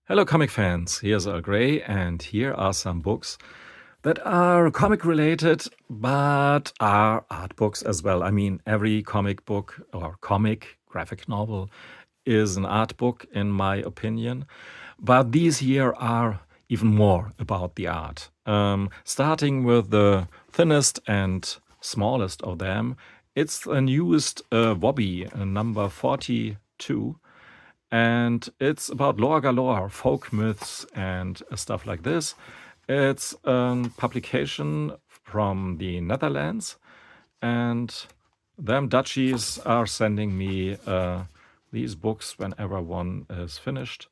Hello, comic fans. Here's Earl Grey, and here are some books that are comic related but are art books as well. I mean, every comic book or comic graphic novel is an art book, in my opinion. But these here are even more about the art. Starting with the thinnest and smallest of them, it's the newest Wobby, number 42. And it's about lore galore, folk myths, and stuff like this. It's a publication from the Netherlands, and them Dutchies are sending me these books whenever one is finished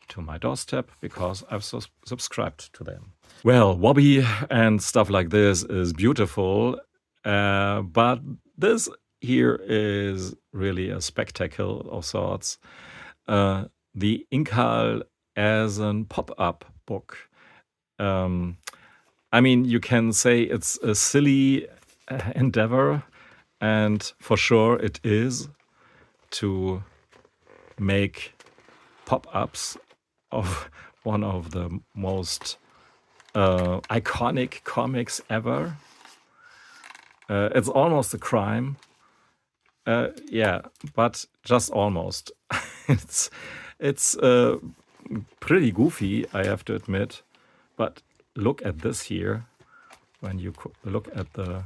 to my doorstep because I've subscribed to them. Well, Wobby and stuff like this is beautiful, but this here is really a spectacle of sorts. The incal as a pop-up book. I mean, you can say it's a silly endeavor, and for sure it is, to make pop-ups of one of the most iconic comics ever. It's almost a crime. Yeah, but just almost. It's pretty goofy, I have to admit. But look at this here. When you look at the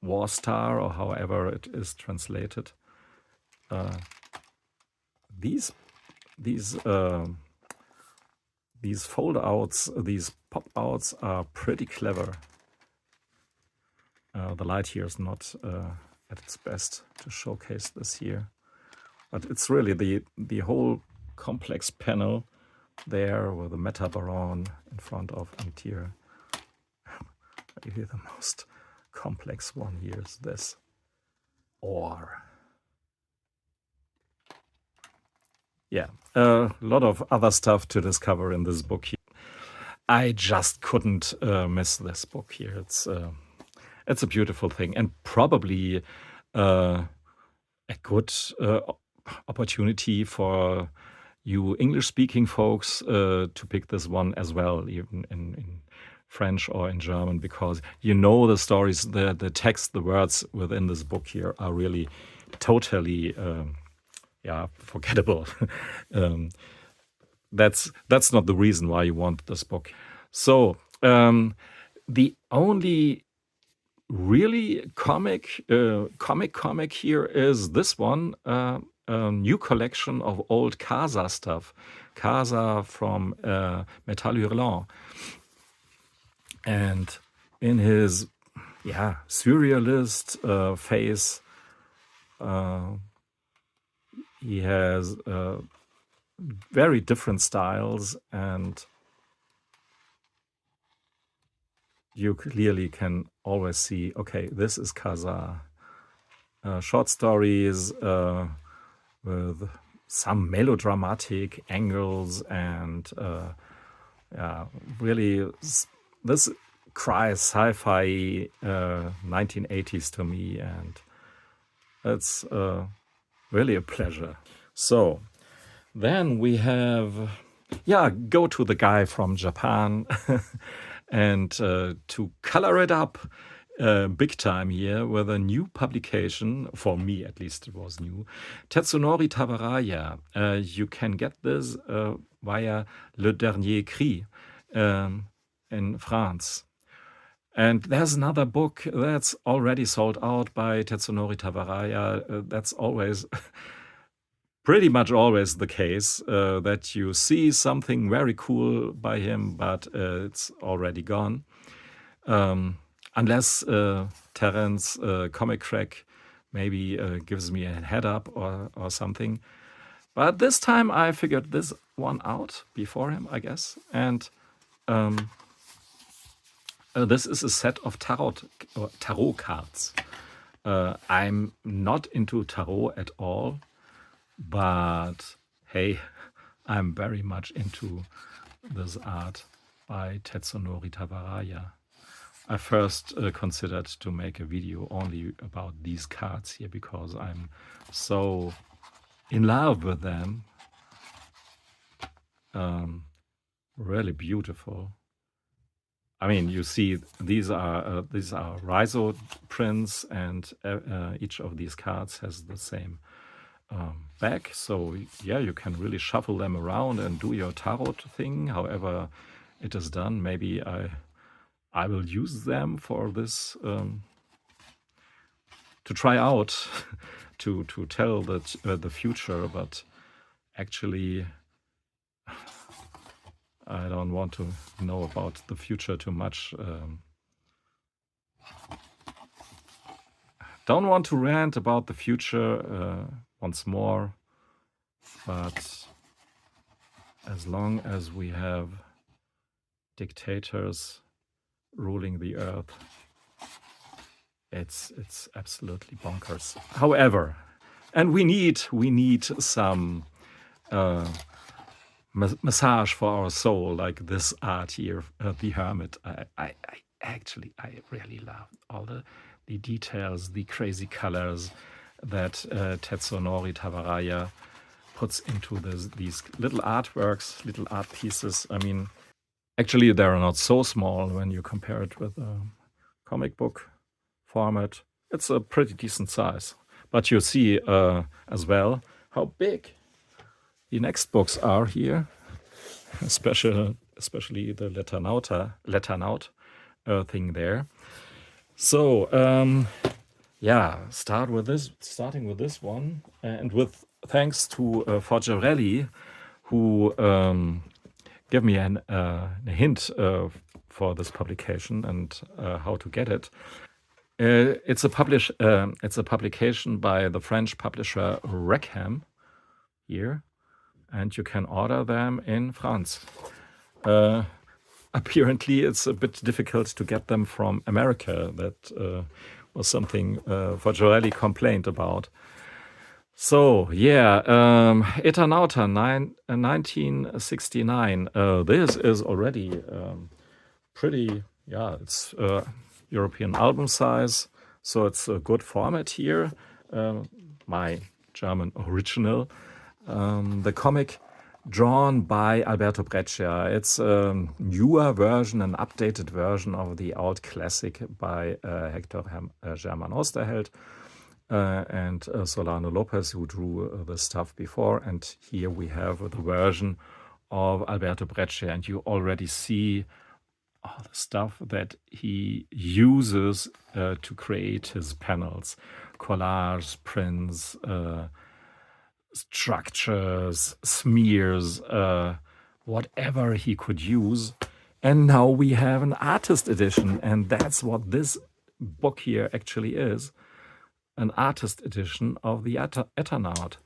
War Star, or however it is translated, these fold-outs, these pop-outs are pretty clever. The light here is not at its best to showcase this here, but it's really the whole complex panel there with the Meta Baron in front of Antir. Maybe the most complex one here is this. Or yeah, a lot of other stuff to discover in this book here. I just couldn't miss this book here. It's a beautiful thing, and probably a good opportunity for you English-speaking folks to pick this one as well, even in French or in German, because you know the stories, the text, the words within this book here are really totally forgettable. That's not the reason why you want this book. So the only really comic here is this one, a new collection of old Caza stuff. Caza from Metal Hurlant. And in his surrealist face, he has very different styles, and you clearly can always see, okay, this is Caza. Short stories with some melodramatic angles, and really this cries sci-fi 1980s to me, and it's really a pleasure. So then we have, go to the guy from Japan and to color it up big time here with a new publication. For me, at least, it was new. Tetsunori Tawaraya. You can get this via Le Dernier Cri in France. And there's another book that's already sold out by Tetsunori Tawaraya. That's always pretty much always the case, that you see something very cool by him, but it's already gone. Unless Terence Comic Crack maybe gives me a head up or something. But this time I figured this one out before him, I guess. And this is a set of tarot cards. I'm not into tarot at all, but hey, I'm very much into this art by Tetsunori Tawaraya. I first considered to make a video only about these cards here because I'm so in love with them. Really beautiful. I mean, you see, these are rhizo prints, and each of these cards has the same back. So yeah, you can really shuffle them around and do your tarot thing. However, it is done. Maybe I will use them for this to try out to tell the future, but actually I don't want to know about the future too much. Don't want to rant about the future once more, but as long as we have dictators ruling the earth, it's absolutely bonkers. However, and we need some massage for our soul, like this art here, the Hermit. I actually really love all the details, the crazy colors that Tetsunori Tawaraya puts into these little artworks, little art pieces. I mean, actually, they're not so small when you compare it with a comic book format. It's a pretty decent size. But you see as well how big the next books are here, especially the Letternaut thing there. So yeah, starting with this one, and with thanks to Forgerelli, who gave me a hint for this publication and how to get it. It's a publication by the French publisher Rackham here, and you can order them in France. Apparently, it's a bit difficult to get them from America. That was something Forgerelli complained about. So yeah, Eternauta 1969. This is already pretty. Yeah, it's European album size, so it's a good format here. My German original. The comic drawn by Alberto Breccia. It's a newer version, an updated version of the old classic by Hector German Osterheld and Solano Lopez, who drew the stuff before. And here we have the version of Alberto Breccia, and you already see all the stuff that he uses to create his panels, collage, prints, structures, smears, whatever he could use. And now we have an artist edition, and that's what this book here actually is, an artist edition of the Eternaut.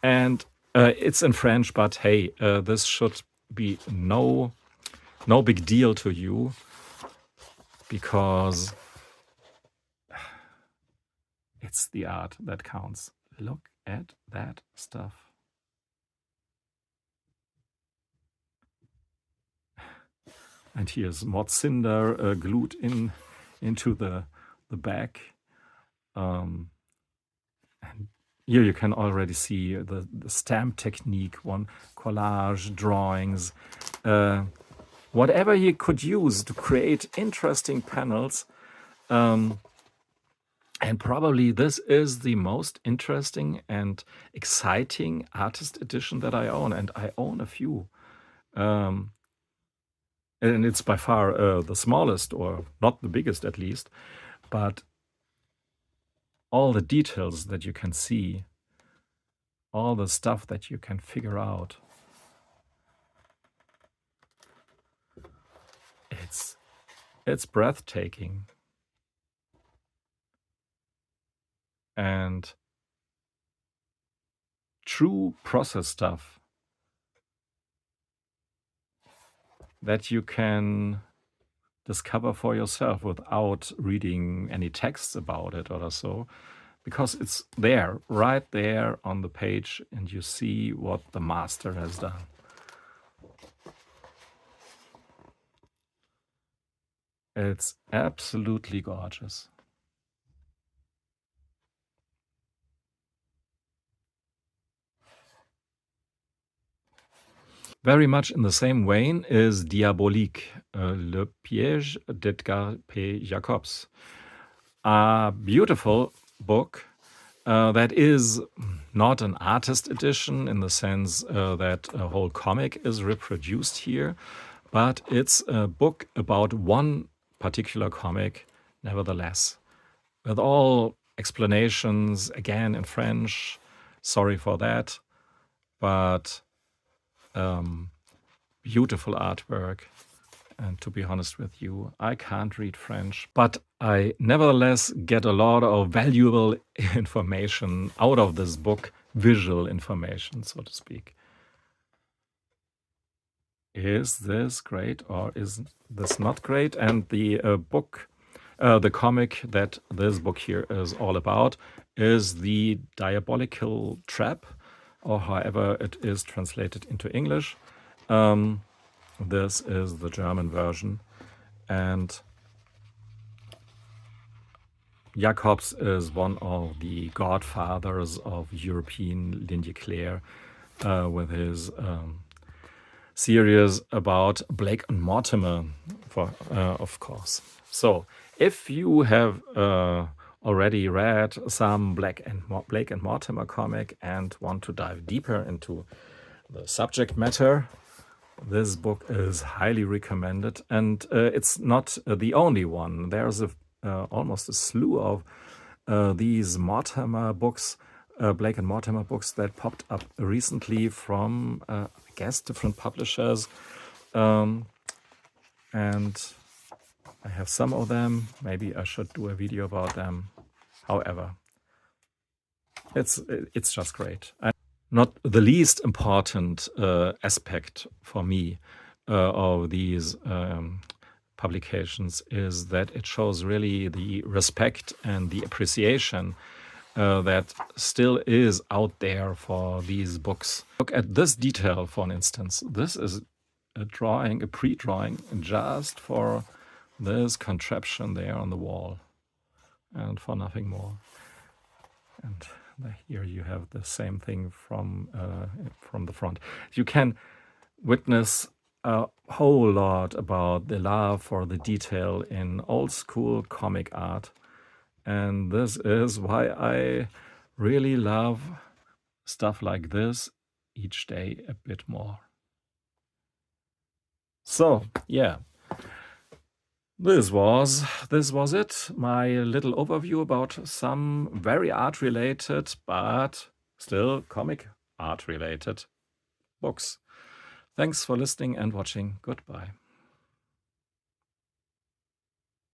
And it's in French, but hey, this should be no big deal to you, because it's the art that counts. Look at that stuff. And here's Mort Cinder glued into the back. And here you can already see the stamp technique, one collage, drawings, whatever he could use to create interesting panels. And probably this is the most interesting and exciting artist edition that I own, and I own a few. And it's by far the smallest, or not the biggest at least, but all the details that you can see, all the stuff that you can figure out, it's breathtaking. And true process stuff that you can discover for yourself without reading any texts about it or so, because it's there, right there on the page, and you see what the master has done. It's absolutely gorgeous. Very much in the same vein is Diabolique, Le Piège d'Edgar P. Jacobs. A beautiful book that is not an artist edition in the sense that a whole comic is reproduced here, but it's a book about one particular comic, nevertheless, with all explanations, again in French. Sorry for that, but beautiful artwork. And to be honest with you, I can't read French, but I nevertheless get a lot of valuable information out of this book, visual information, so to speak. Is this great or is this not great? And the book, the comic that this book here is all about is The Diabolical Trap, or however it is translated into English. This is the German version. And Jacobs is one of the godfathers of European ligne claire with his series about Blake and Mortimer, of course. So if you have already read some Blake and Mortimer comic and want to dive deeper into the subject matter, this book is highly recommended. And it's not the only one. There's almost a slew of these Mortimer books, Blake and Mortimer books that popped up recently from, I guess, different publishers. And I have some of them. Maybe I should do a video about them. However, it's just great. And not the least important aspect for me of these publications is that it shows really the respect and the appreciation that still is out there for these books. Look at this detail, for instance. This is a drawing, a pre-drawing, just for this contraption there on the wall, and for nothing more. And here you have the same thing from the front. You can witness a whole lot about the love for the detail in old school comic art. And this is why I really love stuff like this each day a bit more. So, yeah. This was it, my little overview about some very art-related, but still comic art-related books. Thanks for listening and watching. Goodbye.